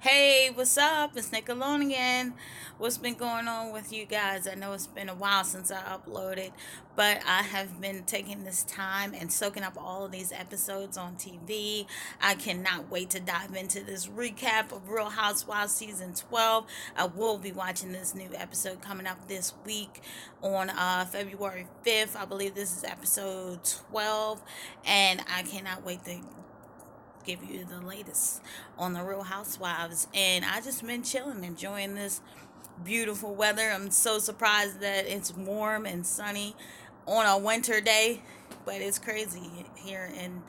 Hey, what's up? It's Nickelodeon. What's been going on with you guys? I know it's been a while since I uploaded, but I have been taking this time and soaking up all of these episodes on TV. I cannot wait to dive into this recap of Real Housewives season 12. I will be watching this new episode coming up this week on February 5th. I believe this is episode 12, and I cannot wait to give you the latest on the Real Housewives. And I just been chilling, enjoying this beautiful weather. I'm so surprised that it's warm and sunny on a winter day, but it's crazy here in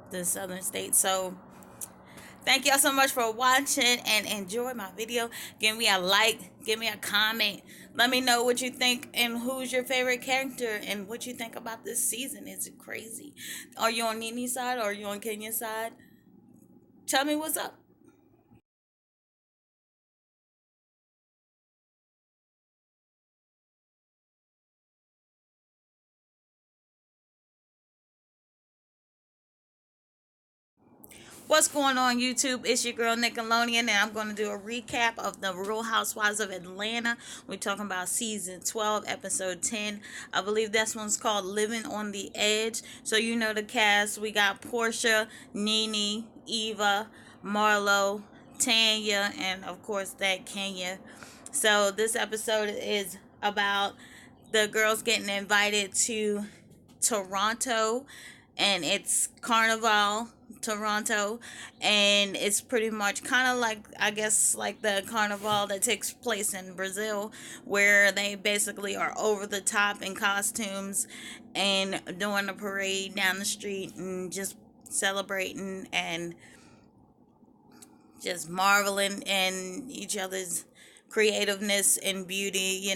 the southern states. So thank y'all so much for watching and enjoy my video. Give me a like, give me a comment. Let me know what you think and who's your favorite character and what you think about this season. Is it crazy? Are you on Nini's side or are you on Kenya's side? Tell me what's up. What's going on, YouTube? It's your girl Nickelodeon, and I'm going to do a recap of the Real Housewives of Atlanta. We're talking about season 12, episode 10. I believe this one's called Living on the Edge. So, you know the cast. We got Portia, Nene, Eva, Marlo, Tanya, and of course, that Kenya. So, this episode is about the girls getting invited to Toronto, and it's Carnival Toronto, and it's pretty much kind of like, I guess, like the carnival that takes place in Brazil, where they basically are over the top in costumes and doing a parade down the street and just celebrating and just marveling in each other's creativeness and beauty.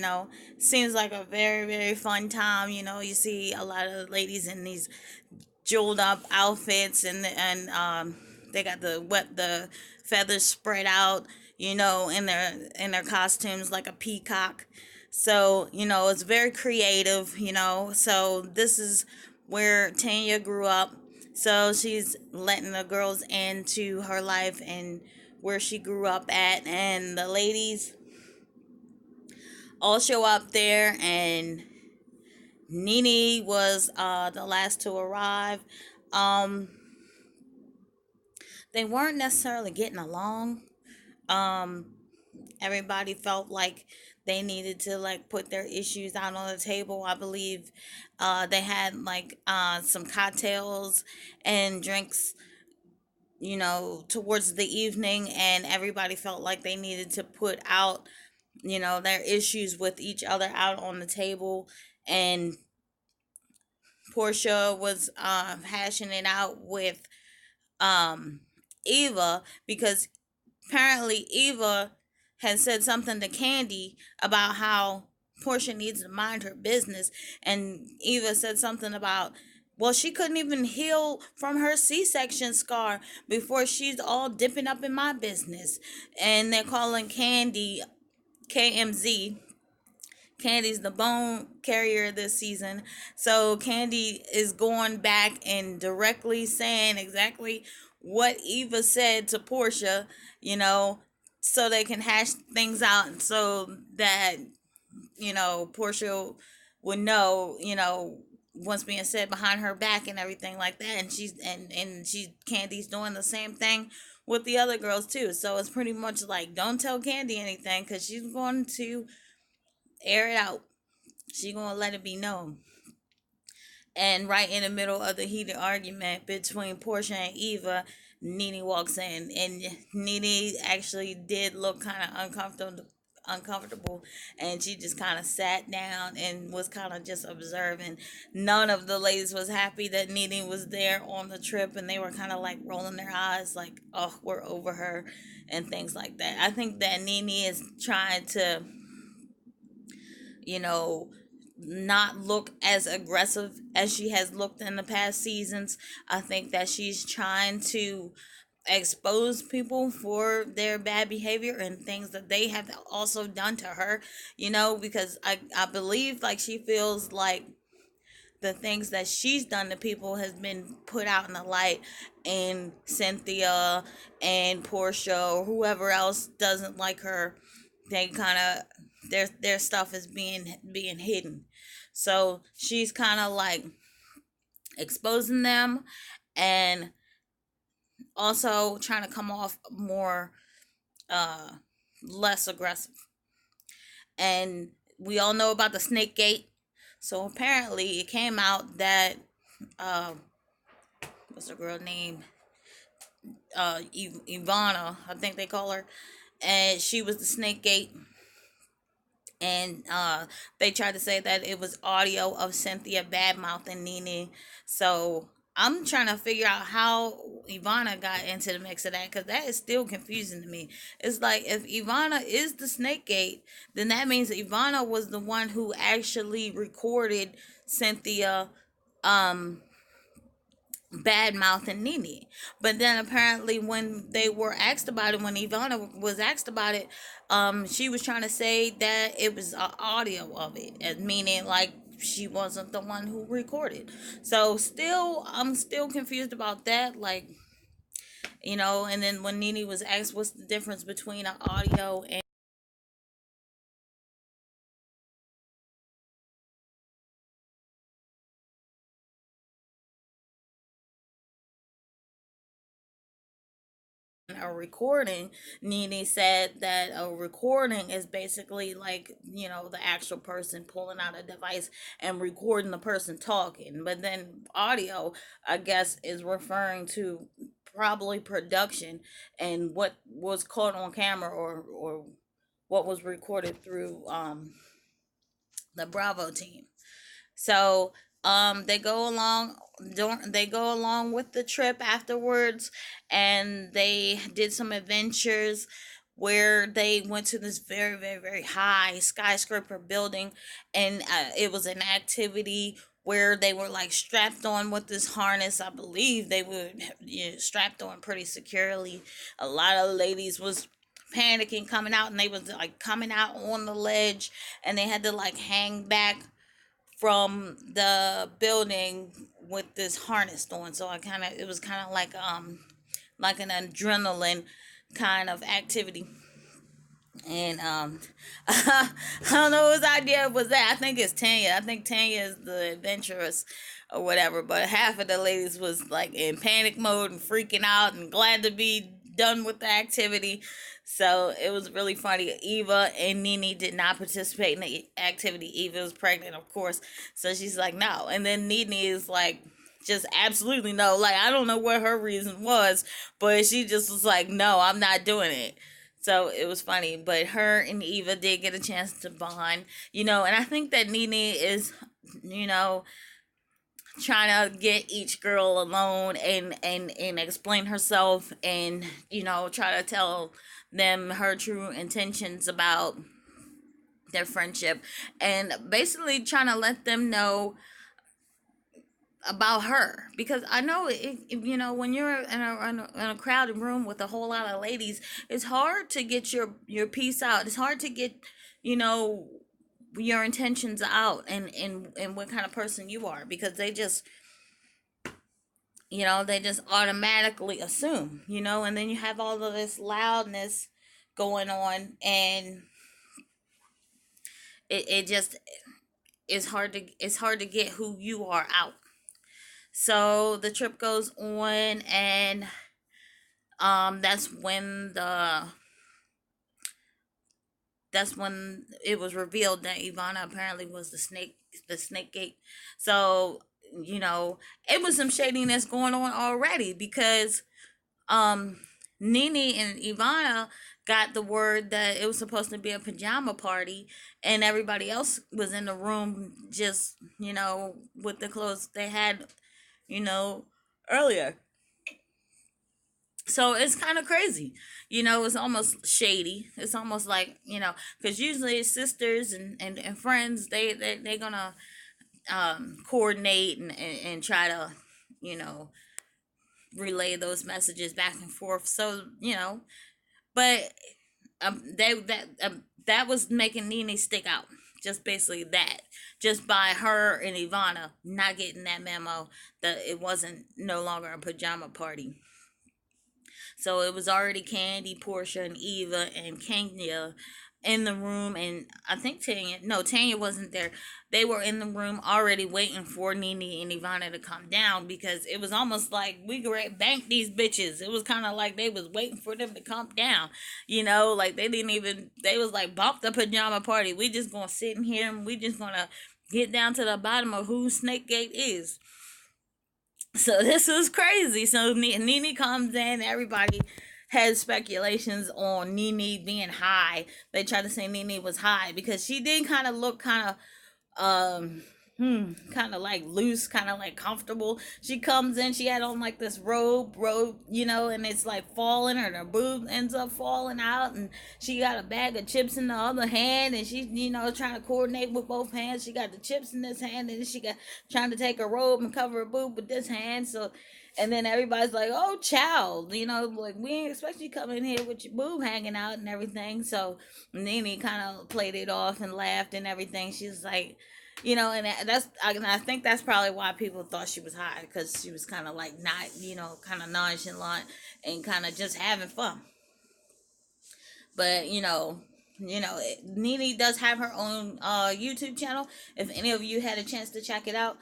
Seems like a very, very fun time. You see a lot of ladies in these jeweled up outfits, and they got the feathers spread out, in their costumes like a peacock. So, it's very creative. So this is where Tanya grew up. So she's letting the girls into her life and where she grew up at, and the ladies all show up there, and Nene was the last to arrive. Um, they weren't necessarily getting along. Um, Everybody felt like they needed to like put their issues out on the table. I believe they had like some cocktails and drinks, towards the evening, and everybody felt like they needed to put out, their issues with each other out on the table. And Portia was hashing it out with um, Eva, because apparently Eva had said something to Candy about how Portia needs to mind her business, and Eva said something about, well, she couldn't even heal from her C-section scar before she's all dipping up in my business. And they're calling Candy KMZ. Candy's the bone carrier this season. So Candy is going back and directly saying exactly what Eva said to Portia, you know, so they can hash things out, so that, Portia would know, what's being said behind her back and everything like that. And Candy's doing the same thing with the other girls too. So it's pretty much like, don't tell Candy anything, because she's going to air it out. She gonna let it be known. And right in the middle of the heated argument between Portia and Eva, Nene walks in, and Nene actually did look kind of uncomfortable, and she just kind of sat down and was kind of just observing. None of the ladies was happy that Nene was there on the trip, and they were kind of like rolling their eyes like, oh, we're over her and things like that. I think that Nene is trying to, you know, not look as aggressive as she has looked in the past seasons. I think that she's trying to expose people for their bad behavior and things that they have also done to her, because I believe like she feels like the things that she's done to people has been put out in the light, and Cynthia and Portia or whoever else doesn't like her, they kind of their stuff is being hidden. So she's kind of like exposing them, and also trying to come off more uh less aggressive. And we all know about the snake gate. So apparently it came out that uh what's the girl name, Ivana, I think they call her, and she was the snake gate. And they tried to say that it was audio of Cynthia badmouthing Nene. So I'm trying to figure out how Ivana got into the mix of that, because that is still confusing to me. It's like, if Ivana is the snake gate, then that means Ivana was the one who actually recorded Cynthia um bad mouthing Nene. But then apparently when they were asked about it, when Ivana was asked about it, she was trying to say that it was audio of it, meaning like she wasn't the one who recorded. So still, I'm still confused about that. Like, and then when Nene was asked what's the difference between an audio and a recording, Nene said that a recording is basically like, the actual person pulling out a device and recording the person talking. But then audio, I guess, is referring to probably production and what was caught on camera, or what was recorded through the Bravo team. So they go along with the trip afterwards, and they did some adventures where they went to this very, very, very high skyscraper building, and it was an activity where they were like strapped on with this harness. I believe they were, strapped on pretty securely. A lot of ladies was panicking coming out, and they was like coming out on the ledge, and they had to like hang back from the building with this harness on. So it was kind of like an adrenaline kind of activity. And I don't know whose idea was that. I think it's Tanya. I think Tanya is the adventurous or whatever. But half of the ladies was like in panic mode and freaking out and glad to be done with the activity. So it was really funny. Eva and Nene did not participate in the activity. Eva was pregnant, of course. So she's like, no. And then Nene is like, just absolutely no. Like, I don't know what her reason was, but she just was like, no, I'm not doing it. So it was funny, but her and Eva did get a chance to bond, and I think that Nene is, you know, trying to get each girl alone and explain herself, and try to tell them her true intentions about their friendship, and basically trying to let them know about her, because I know when you're in a crowded room with a whole lot of ladies, it's hard to get your piece out. It's hard to get you know your intentions out, and what kind of person you are, because they just automatically assume, and then you have all of this loudness going on, and it just it's hard to get who you are out. So the trip goes on, and that's when it was revealed that Ivana apparently was the snake gate. So, you know, it was some shadiness going on already, because um Nene and Ivana got the word that it was supposed to be a pajama party, and everybody else was in the room just, with the clothes they had, you know, earlier. So it's kind of crazy. It's almost shady. It's almost like, because usually sisters and friends, they're gonna coordinate and try to, you know, relay those messages back and forth. So, but that was making Nene stick out just basically that. Just by her and Ivana not getting that memo that it wasn't no longer a pajama party. So it was already Candy, Portia, and Eva and Kenya in the room, and I think Tanya wasn't there. They were in the room already waiting for Nene and Ivana to come down because it was almost like we could bank these bitches. It was kind of like they was waiting for them to come down, like they didn't even. They was like bump the pajama party. We just gonna sit in here and we just gonna get down to the bottom of who Snake Gate is. So this was crazy. So Nene comes in. Everybody had speculations on Nene being high. They tried to say Nene was high because she did kind of look um kind of like loose, kind of like comfortable. She comes in, she had on like this robe, and it's like falling, or her boob ends up falling out, and she got a bag of chips in the other hand, and she's trying to coordinate with both hands. She got the chips in this hand, and then she got trying to take a robe and cover her boob with this hand. So, and then everybody's like, "Oh, child, like we ain't expect you to come in here with your boob hanging out and everything." So Nene kind of played it off and laughed and everything. She's like, and I think that's probably why people thought she was high, because she was kind of like not, kind of nonchalant and kind of just having fun. But Nene does have her own YouTube channel. If any of you had a chance to check it out,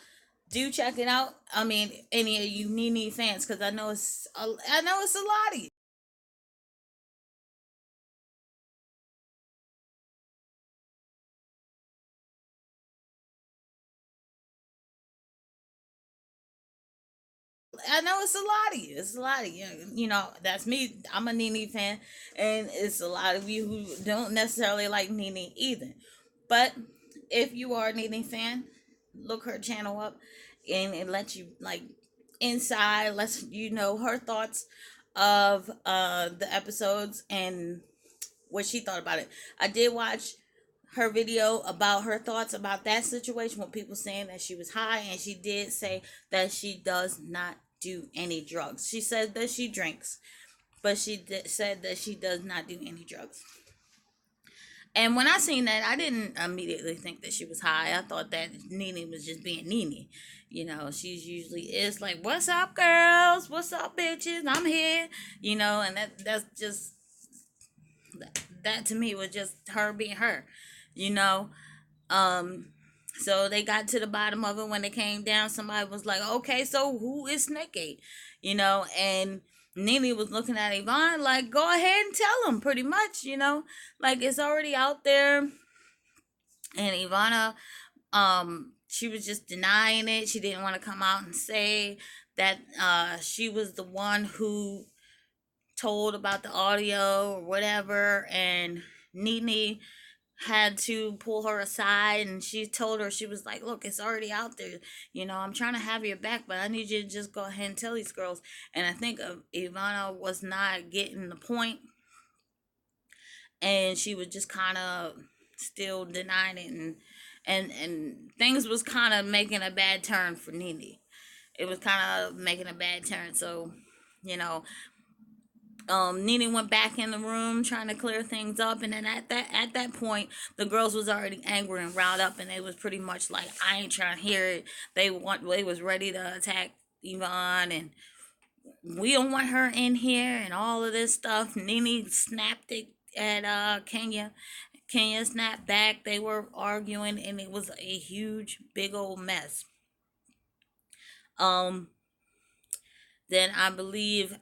do check it out. I mean, any of you Nene fans, because I know it's a lot of you. I know it's a lot of you. It's a lot of you. That's me. I'm a Nene fan, and it's a lot of you who don't necessarily like Nene either. But if you are a Nene fan, look her channel up, and it lets you like inside, lets you know her thoughts of the episodes and what she thought about it. I did watch her video about her thoughts about that situation with people saying that she was high, and she did say that she does not do any drugs. She said that she drinks, but said that she does not do any drugs. And when I seen that, I didn't immediately think that she was high. I thought that Nene was just being Nene. She's usually is like, "What's up, girls? What's up, bitches? I'm here." And that's just that to me was just her being her. You know, um, so they got to the bottom of it when they came down. Somebody was like, "Okay, so who is Snake?" And Nene was looking at Yvonne like, "Go ahead and tell him," pretty much. Like it's already out there. And Ivana, she was just denying it. She didn't want to come out and say that she was the one who told about the audio or whatever. And Nene had to pull her aside, and she told her, she was like, "Look, it's already out there. I'm trying to have your back, but I need you to just go ahead and tell these girls." And I think Ivana was not getting the point, and she was just kind of still denying it, and things was kind of making a bad turn for Nene. It was kind of making a bad turn. So, you know, Nene went back in the room trying to clear things up, and then at that point, the girls was already angry and riled up, and they was pretty much like, "I ain't trying to hear it." They was ready to attack Yvonne, and we don't want her in here, and all of this stuff. Nene snapped it at Kenya. Kenya snapped back. They were arguing, and it was a huge, big old mess. Um, then I believe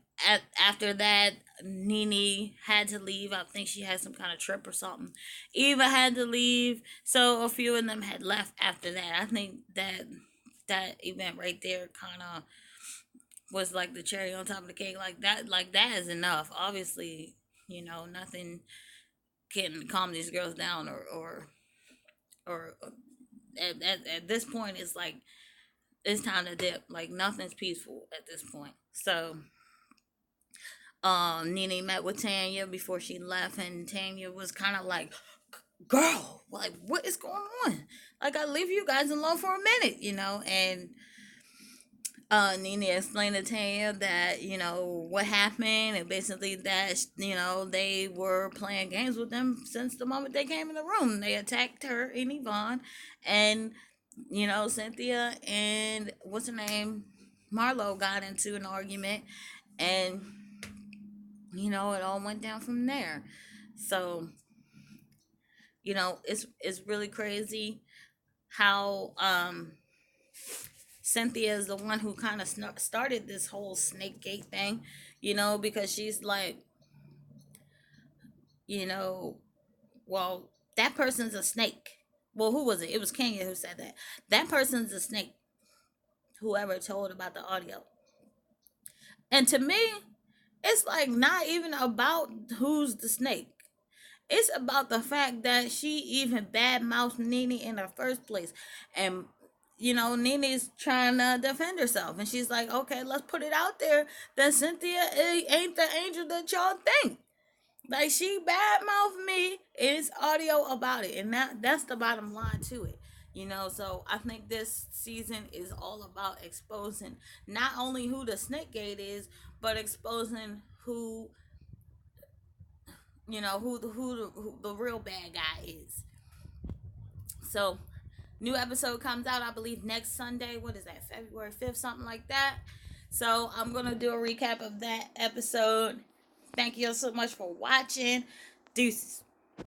after that, Nene had to leave. I think she had some kind of trip or something. Eva had to leave, so a few of them had left after that. I think that event right there kind of was like the cherry on top of the cake. Like that is enough. Obviously, nothing can calm these girls down, or at this point, it's like it's time to dip. Like nothing's peaceful at this point. So Nene met with Tanya before she left, and Tanya was kind of like, "Girl, like what is going on? Like I leave you guys alone for a minute, and Nene explained to Tanya that, what happened, and basically that, they were playing games with them since the moment they came in the room. They attacked her and Yvonne, and, Cynthia and what's her name? Marlo got into an argument, and, it all went down from there. So, it's really crazy how Cynthia is the one who kind of started this whole snake gate thing, because she's like, you know, well, that person's a snake. Well, who was it? It was Kenya who said that. That person's a snake, whoever told about the audio. And to me, it's like not even about who's the snake. It's about the fact that she even badmouthed Nene in the first place. And, Nene's trying to defend herself. And she's like, okay, let's put it out there that Cynthia ain't the angel that y'all think. Like, she badmouthed me. It's audio about it. And that's the bottom line to it. So I think this season is all about exposing not only who the snake gate is, but exposing who the real bad guy is. So, new episode comes out, I believe, next Sunday. What is that? February 5th, something like that. So, I'm gonna do a recap of that episode. Thank you so much for watching. Deuces.